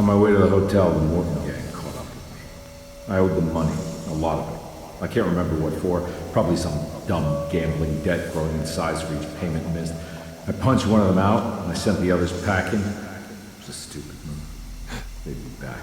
On my way to the hotel, the Morton gang caught up with me. I owed them money, a lot of it. I can't remember what for, probably some dumb gambling debt growing in size for each payment missed. I punched one of them out, and I sent the others packing. It was a stupid move. They'd be back.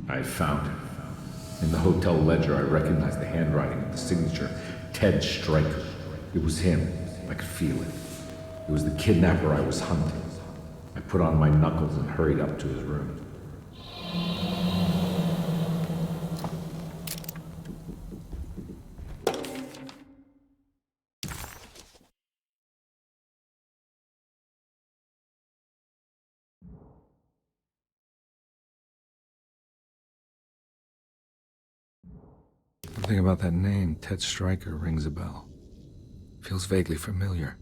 I had found him. In the hotel ledger, I recognized the handwriting of the signature, Ted Stryker. It was him. I could feel it. It was the kidnapper I was hunting. I put on my knuckles and hurried up to his room. Something about that name, Ted Stryker, rings a bell. Feels vaguely familiar.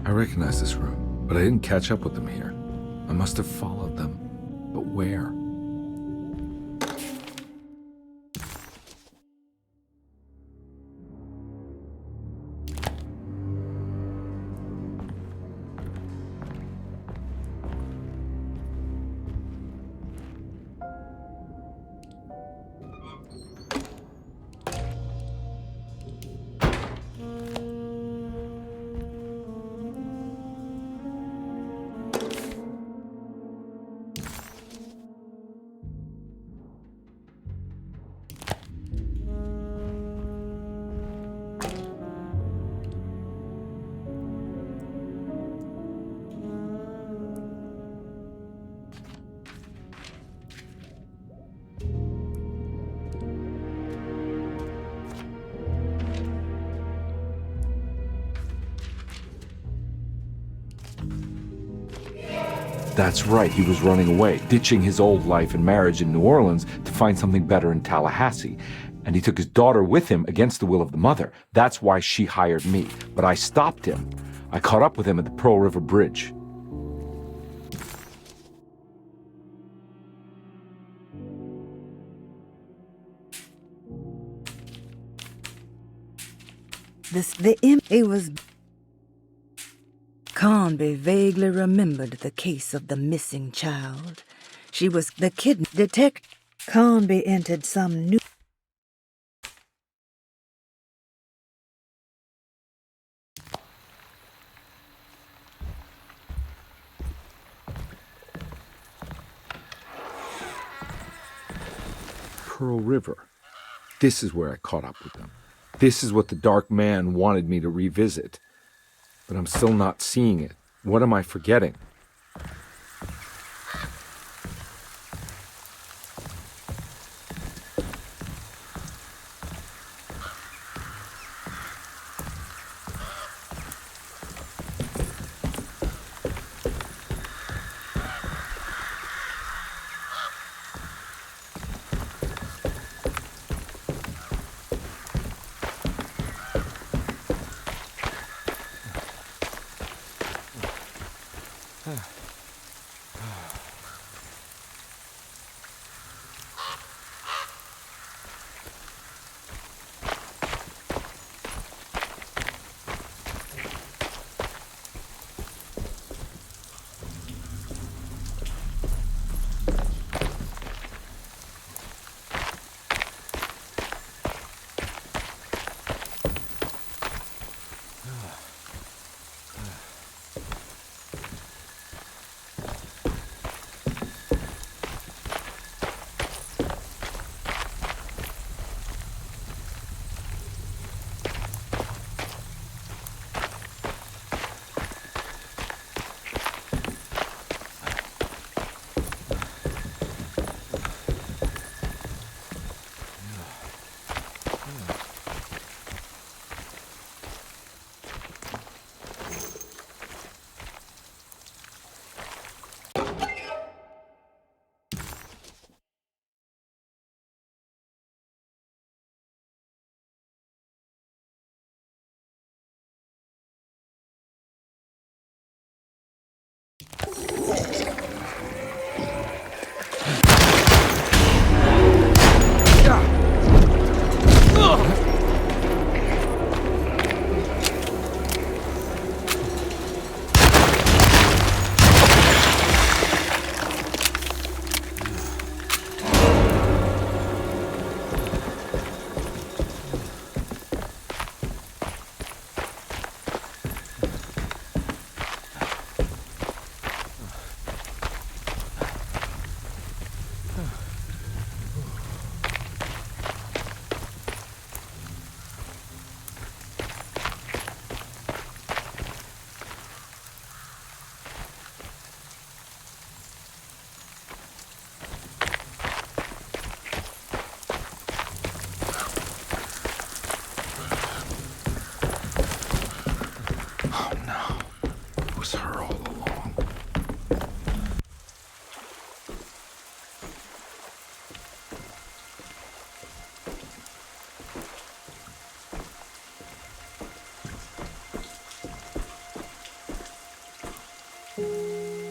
I recognize this room, but I didn't catch up with them here. I must have followed them. But where? That's right, he was running away, ditching his old life and marriage in New Orleans to find something better in Tallahassee. And he took his daughter with him against the will of the mother. That's why she hired me. But I stopped him. I caught up with him at the Pearl River Bridge. It was... Carnby vaguely remembered the case of the missing child. She was the detective. Carnby entered some new... Pearl River. This is where I caught up with them. This is what the Dark Man wanted me to revisit. But I'm still not seeing it. What am I forgetting?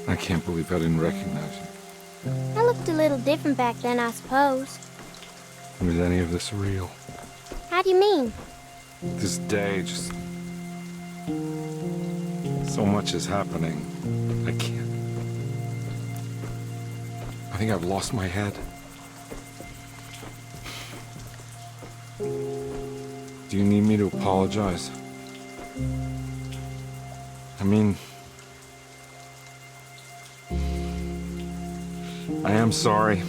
I can't believe I didn't recognize you. I looked a little different back then, I suppose. Was any of this real? How do you mean? This day, just... so much is happening. I can't... I think I've lost my head. Do you need me to apologize? I mean... I am sorry.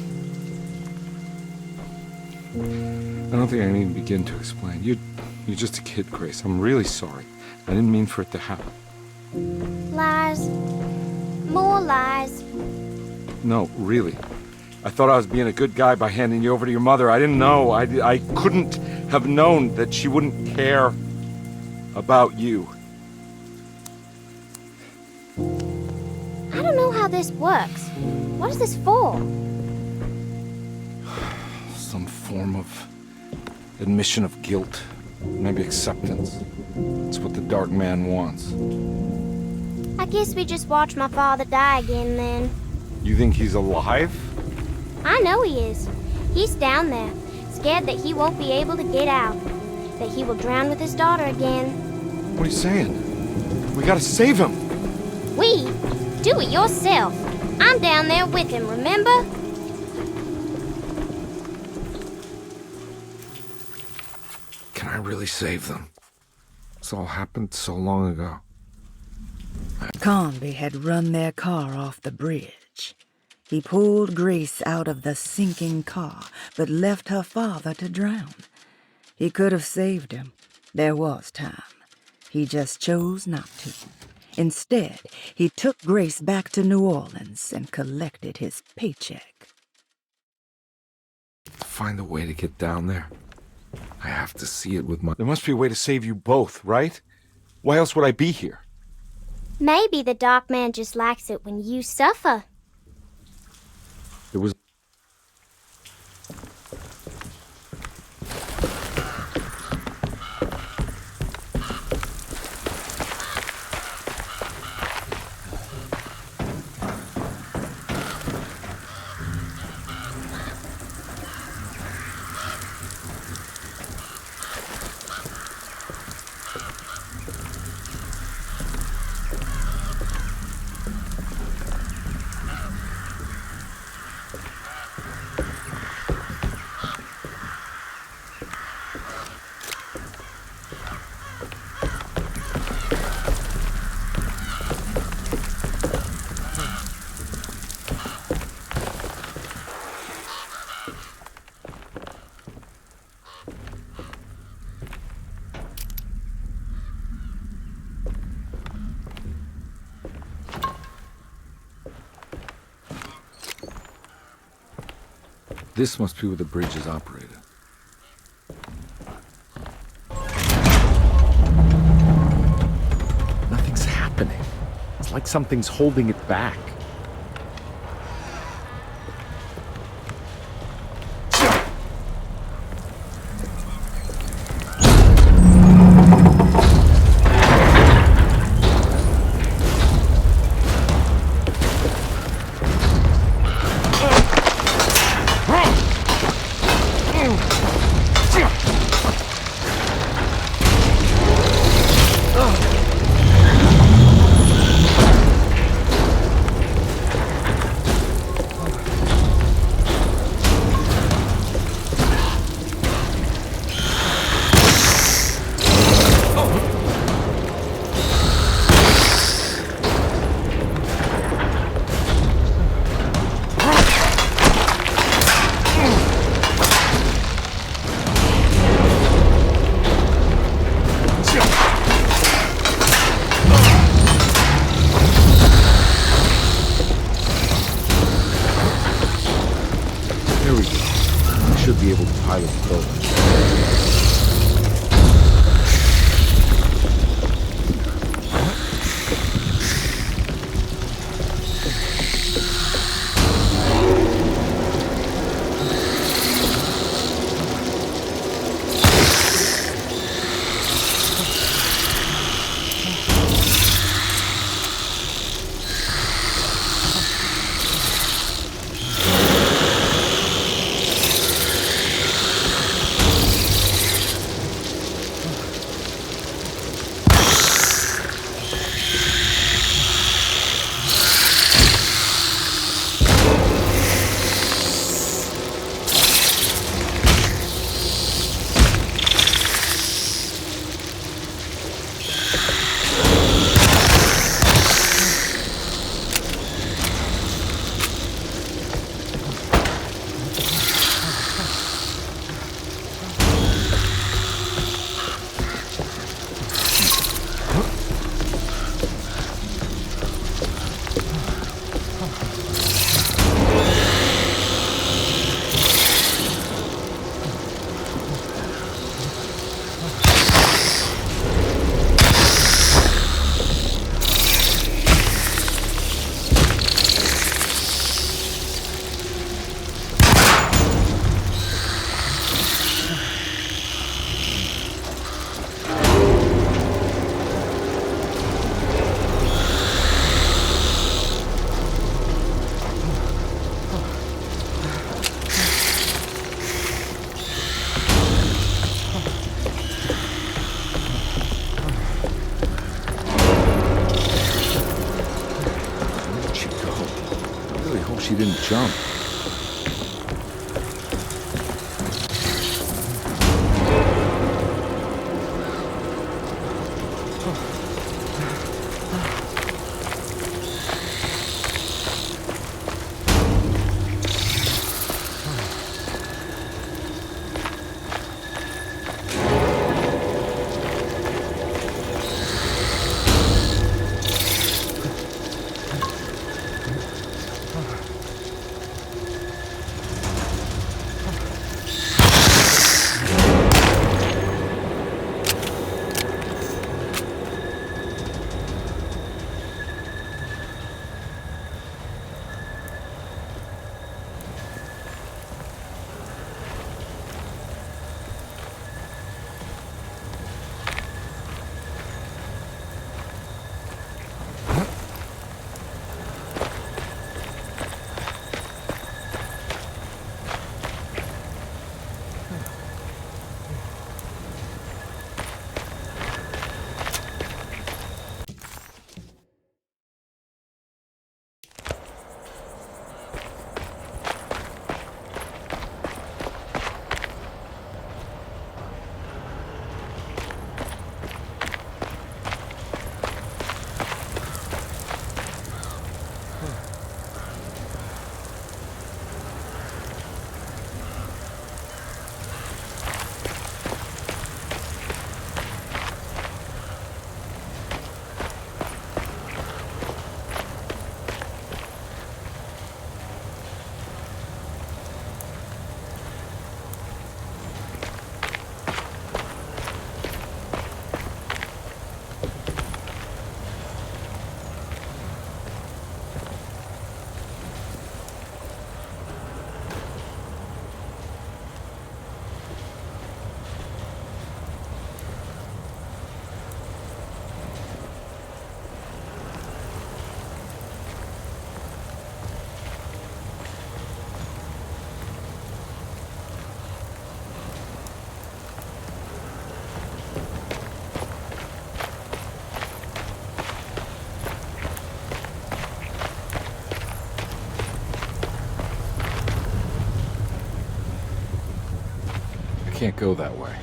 I don't think I need to begin to explain. You're just a kid, Grace. I'm really sorry. I didn't mean for it to happen. Lies. More lies. No, really. I thought I was being a good guy by handing you over to your mother. I didn't know. I couldn't have known that she wouldn't care about you. I don't know how how this works. What is this for? Some form of admission of guilt. Maybe acceptance. It's what the Dark Man wants. I guess we just watched my father die again then. You think he's alive? I know he is. He's down there, scared that he won't be able to get out. That he will drown with his daughter again. What are you saying? We gotta save him! We? Do it yourself. I'm down there with him, remember? Can I really save them? This all happened so long ago. Carnby had run their car off the bridge. He pulled Grace out of the sinking car, but left her father to drown. He could have saved him. There was time. He just chose not to. Instead, he took Grace back to New Orleans and collected his paycheck. Find a way to get down there. I have to see it with my... There must be a way to save you both, right? Why else would I be here? Maybe the Dark Man just likes it when you suffer. There was... This must be where the bridge is operated. Nothing's happening. It's like something's holding it back. Be able to pilot the boat. she didn't jump. Can't go that way.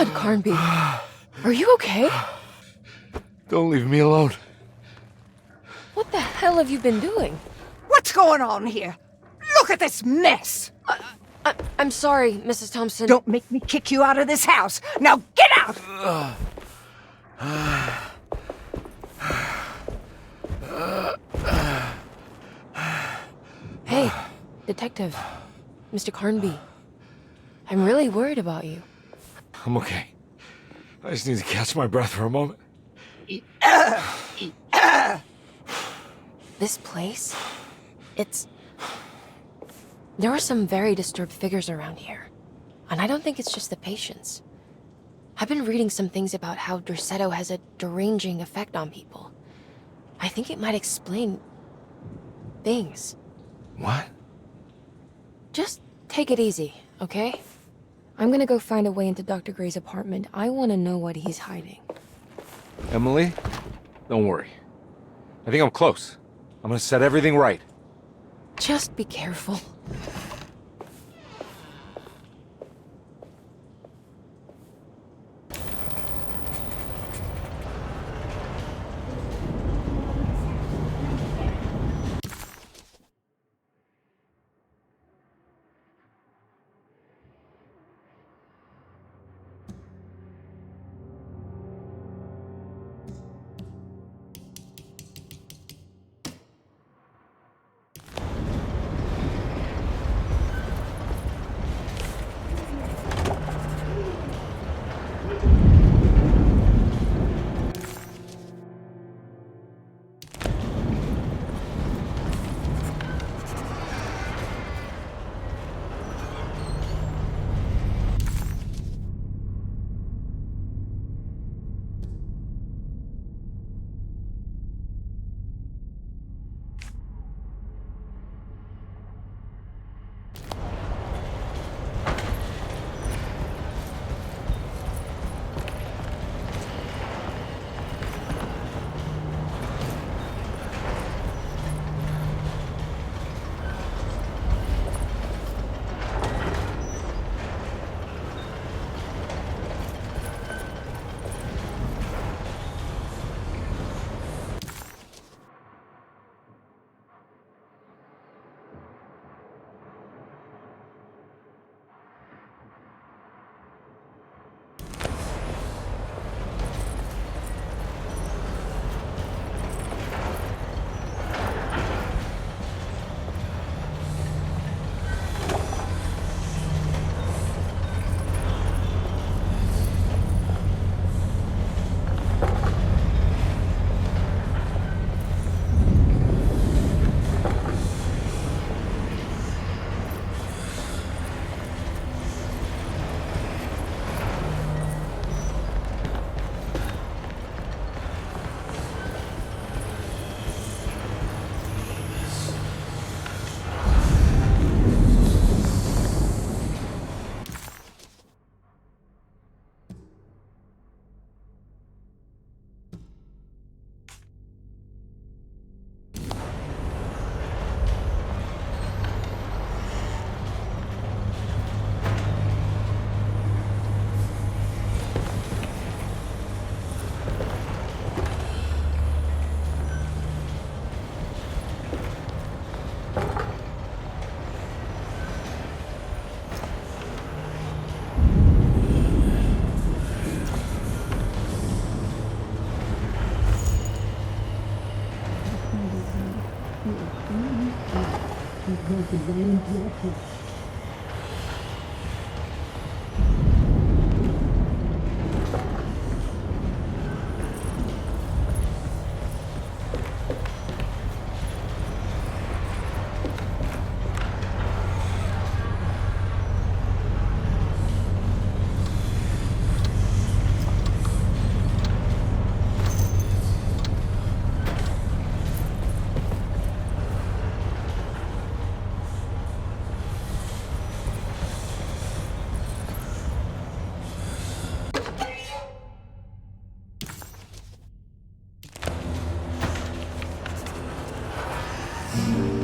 God, Carnby. Are you okay? Don't leave me alone. What the hell have you been doing? What's going on here? Look at this mess! I'm sorry, Mrs. Thompson. Don't make me kick you out of this house! Now get out! Hey, Detective. Mr. Carnby. I'm really worried about you. I'm okay. I just need to catch my breath for a moment. This place? There are some very disturbed figures around here. And I don't think it's just the patients. I've been reading some things about how Derceto has a deranging effect on people. I think it might explain... things. What? Just take it easy, okay? I'm gonna go find a way into Dr. Gray's apartment. I want to know what he's hiding. Emily, don't worry. I think I'm close. I'm gonna set everything right. Just be careful.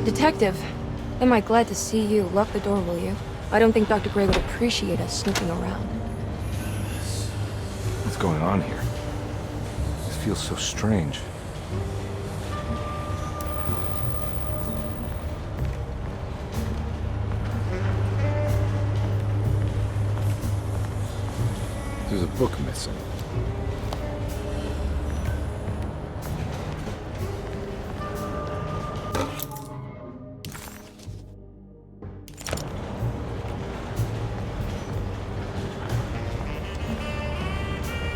Detective, am I glad to see you. Lock the door, will you? I don't think Dr. Gray would appreciate us snooping around. going on here? This feels so strange. There's a book missing.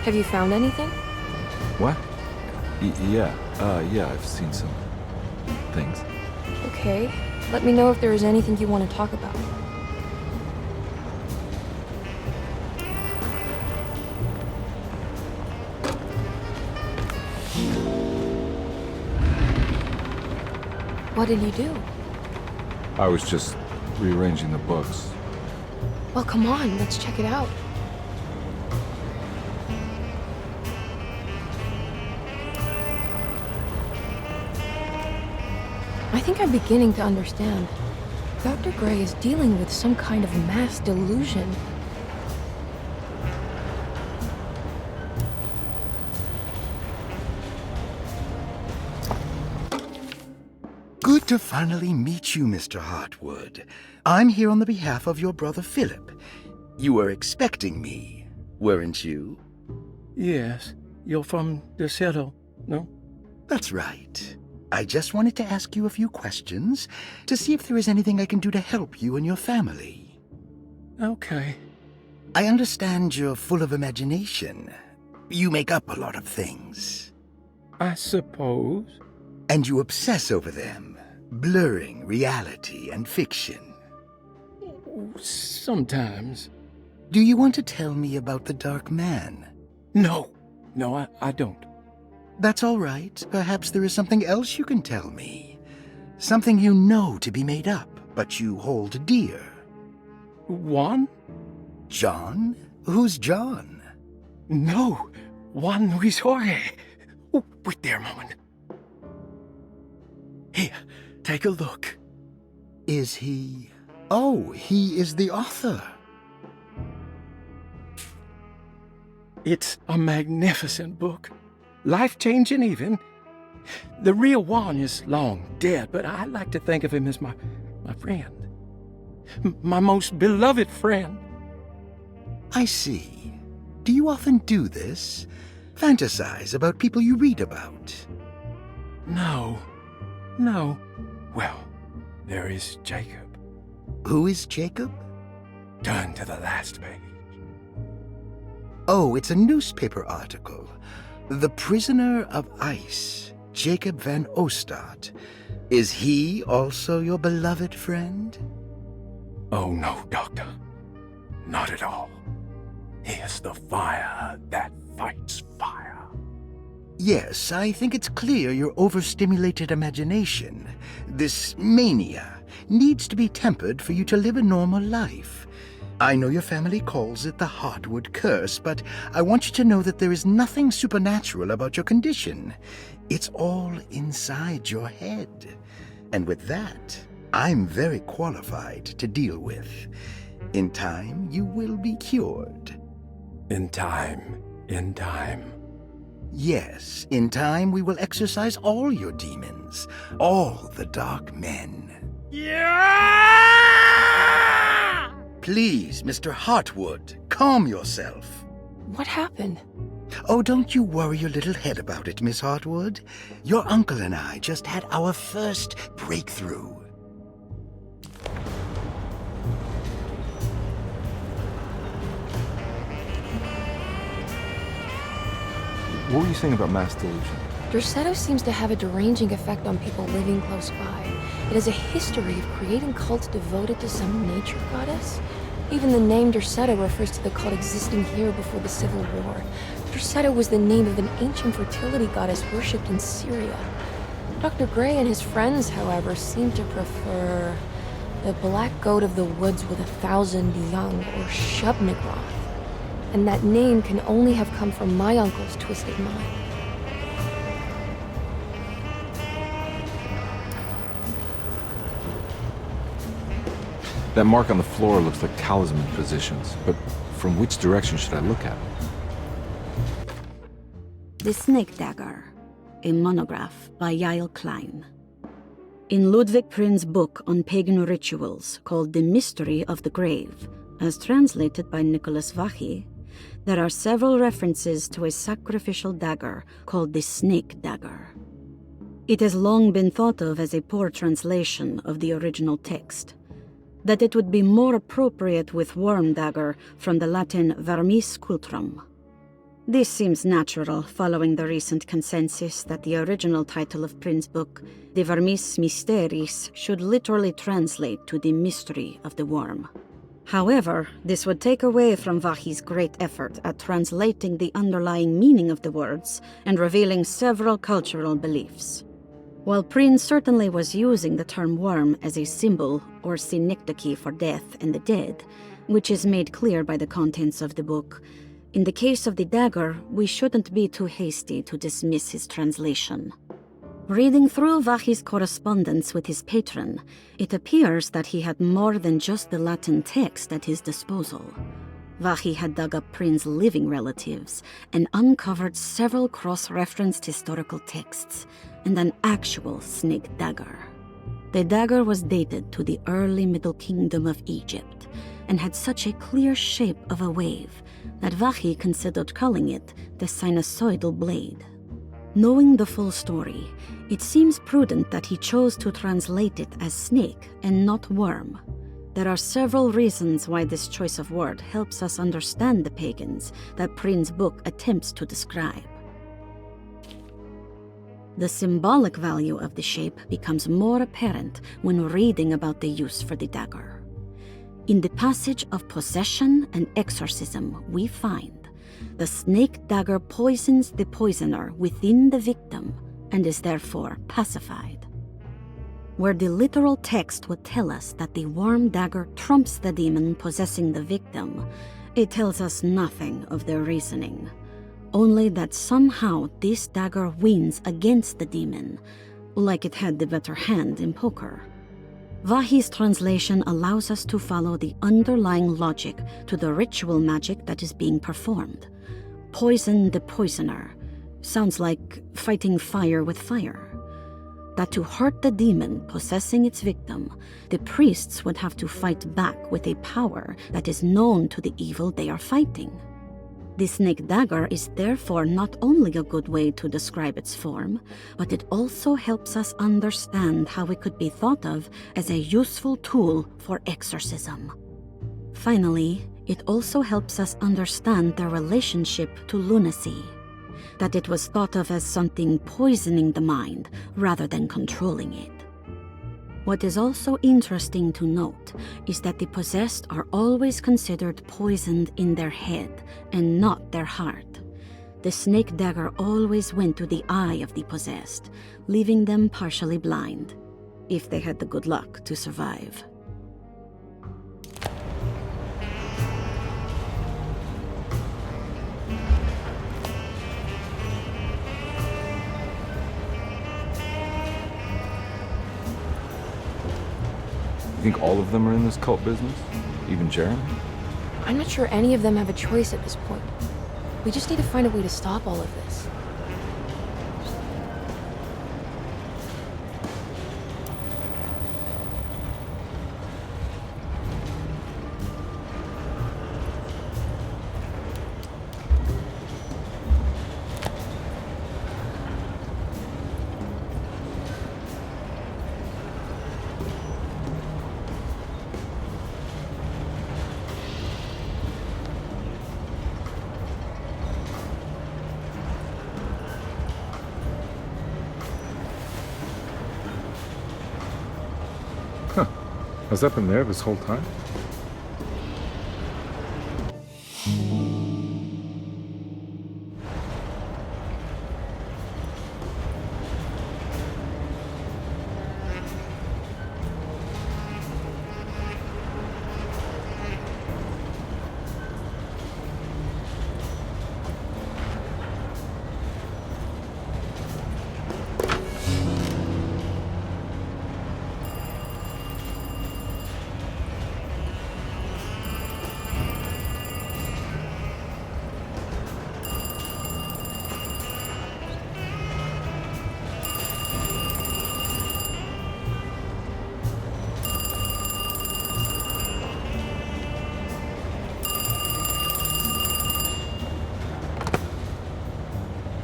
Have you found anything? What? Yeah, I've seen some things. Okay. Let me know if there is anything you want to talk about. What did you do? I was just rearranging the books. Well, come on, let's check it out. I think I'm beginning to understand. Dr. Gray is dealing with some kind of mass delusion. Good to finally meet you, Mr. Hartwood. I'm here on the behalf of your brother Philip. You were expecting me, weren't you? Yes. You're from Derceto, no? That's right. I just wanted to ask you a few questions to see if there is anything I can do to help you and your family. Okay. I understand you're full of imagination. You make up a lot of things. I suppose. And you obsess over them, blurring reality and fiction. Sometimes. Do you want to tell me about the Dark Man? No, I don't. That's all right. Perhaps there is something else you can tell me. Something you know to be made up, but you hold dear. Juan? John? Who's John? No, Juan Luis Jorge. Oh, wait there a moment. Here, take a look. Is he... Oh, he is the author. It's a magnificent book. Life-changing even. The real Juan is long dead, but I like to think of him as my friend. My most beloved friend. I see. Do you often do this? Fantasize about people you read about? No. Well, there is Jacob. Who is Jacob? Turn to the last page. Oh, it's a newspaper article. The Prisoner of Ice, Jacob van Ostad. Is he also your beloved friend? Oh, no, Doctor. Not at all. He is the fire that fights fire. Yes, I think it's clear your overstimulated imagination, this mania, needs to be tempered for you to live a normal life. I know your family calls it the Hartwood curse, but I want you to know that there is nothing supernatural about your condition. It's all inside your head. And with that, I'm very qualified to deal with. In time, you will be cured. In time. Yes, in time we will exorcise all your demons, all the dark men. Yeah! Please, Mr. Hartwood, calm yourself. What happened? Oh, don't you worry your little head about it, Miss Hartwood. Your uncle and I just had our first breakthrough. What were you saying about mass delusion? Derceto seems to have a deranging effect on people living close by. It has a history of creating cults devoted to some nature goddess. Even the name Derceto refers to the cult existing here before the Civil War. Derceto was the name of an ancient fertility goddess worshipped in Syria. Dr. Gray and his friends, however, seem to prefer the black goat of the woods with 1,000 young, or Shub-Nigroth. And that name can only have come from my uncle's twisted mind. That mark on the floor looks like talisman positions, but from which direction should I look at it? The Snake Dagger, a monograph by Yael Klein. In Ludwig Prin's book on pagan rituals called The Mystery of the Grave, as translated by Nicholas Vachy, there are several references to a sacrificial dagger called the Snake Dagger. It has long been thought of as a poor translation of the original text, that it would be more appropriate with worm dagger from the Latin vermis cultrum. This seems natural following the recent consensus that the original title of Prin's book, De Vermis Mysteris, should literally translate to the mystery of the worm. However, this would take away from Vachy's great effort at translating the underlying meaning of the words and revealing several cultural beliefs. While Prin certainly was using the term worm as a symbol or synecdoche for death and the dead, which is made clear by the contents of the book, in the case of the dagger, we shouldn't be too hasty to dismiss his translation. Reading through Vachy's correspondence with his patron, it appears that he had more than just the Latin text at his disposal. Vachy had dug up Prin's living relatives and uncovered several cross-referenced historical texts and an actual snake dagger. The dagger was dated to the early Middle Kingdom of Egypt and had such a clear shape of a wave that Vachy considered calling it the sinusoidal blade. Knowing the full story, it seems prudent that he chose to translate it as snake and not worm. There are several reasons why this choice of word helps us understand the pagans that Prin's book attempts to describe. The symbolic value of the shape becomes more apparent when reading about the use for the dagger. In the passage of possession and exorcism, we find the snake dagger poisons the poisoner within the victim and is therefore pacified. Where the literal text would tell us that the worm dagger trumps the demon possessing the victim, it tells us nothing of their reasoning, only that somehow this dagger wins against the demon, like it had the better hand in poker. Vachy's translation allows us to follow the underlying logic to the ritual magic that is being performed. Poison the poisoner sounds like fighting fire with fire. That to hurt the demon possessing its victim, the priests would have to fight back with a power that is known to the evil they are fighting. The snake dagger is therefore not only a good way to describe its form, but it also helps us understand how it could be thought of as a useful tool for exorcism. Finally, it also helps us understand their relationship to lunacy, that it was thought of as something poisoning the mind rather than controlling it. What is also interesting to note is that the possessed are always considered poisoned in their head and not their heart. The snake dagger always went to the eye of the possessed, leaving them partially blind, if they had the good luck to survive. You think all of them are in this cult business? Even Jeremy? I'm not sure any of them have a choice at this point. We just need to find a way to stop all of this. Has that been there this whole time?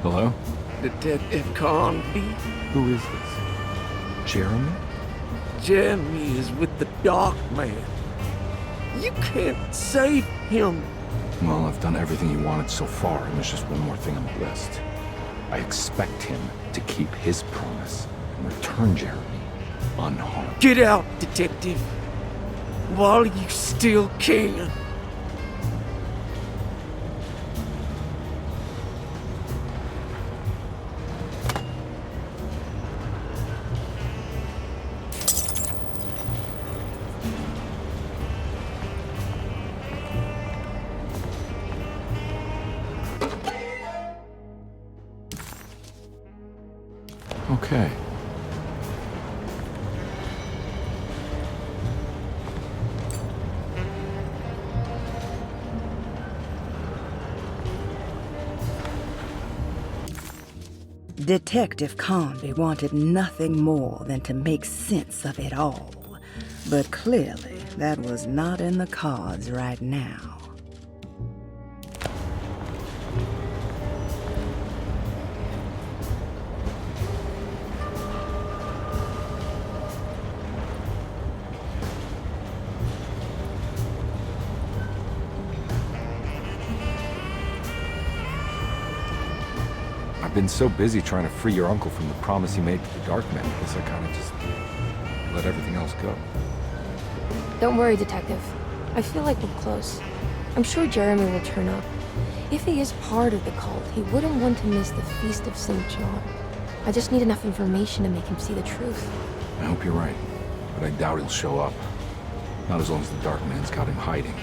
Hello? Detective Carnby. Who is this? Jeremy? Jeremy is with the Dark Man. You can't save him. Well, I've done everything you wanted so far, and there's just one more thing on the list. I expect him to keep his promise and return Jeremy unharmed. Get out, Detective. While you still can. Okay. Detective Carnby wanted nothing more than to make sense of it all. But clearly, that was not in the cards right now. I've been so busy trying to free your uncle from the promise he made to the Dark Man, I guess I kind of just let everything else go. Don't worry, Detective. I feel like we're close. I'm sure Jeremy will turn up. If he is part of the cult, he wouldn't want to miss the Feast of St. John. I just need enough information to make him see the truth. I hope you're right, but I doubt he'll show up. Not as long as the Dark Man's got him hiding.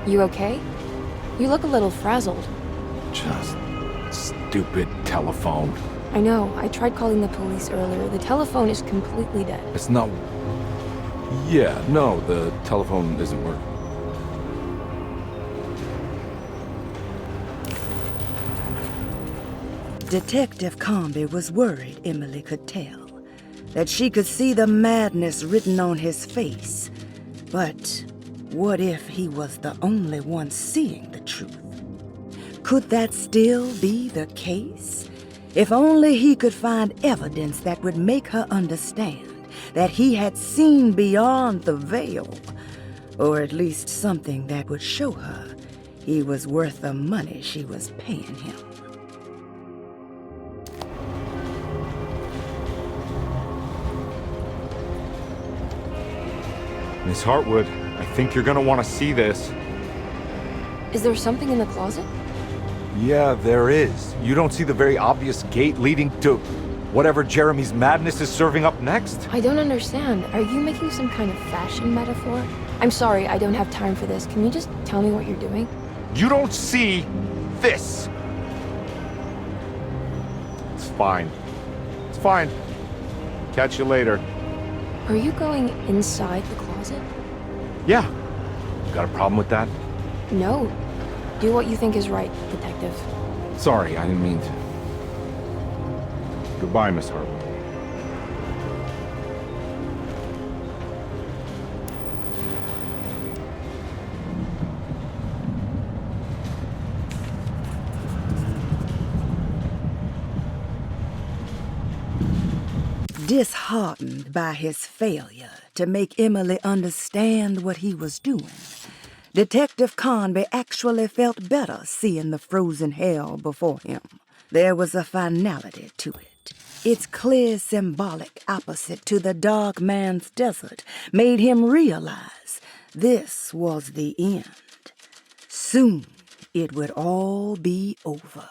You okay? You look a little frazzled. Just stupid telephone. I know. I tried calling the police earlier. The telephone is completely dead. It's not... Yeah, no, the telephone isn't working. Detective Carnby was worried Emily could tell, that she could see the madness written on his face. But what if he was the only one seeing the truth? Could that still be the case? If only he could find evidence that would make her understand that he had seen beyond the veil, or at least something that would show her he was worth the money she was paying him. Miss Hartwood, I think you're gonna want to see this. Is there something in the closet? Yeah, there is. You don't see the very obvious gate leading to whatever Jeremy's madness is serving up next? I don't understand. Are you making some kind of fashion metaphor? I'm sorry, I don't have time for this. Can you just tell me what you're doing? You don't see this. fine. It's fine. Catch you later. Are you going inside the closet? Yeah. Got a problem with that? No. Do what you think is right, Detective. Sorry, I didn't mean to. Goodbye, Miss Harper. Disheartened by his failure to make Emily understand what he was doing, Detective Carnby actually felt better seeing the frozen hell before him. There was a finality to it. Its clear symbolic opposite to the dark man's desert made him realize this was the end. Soon it would all be over.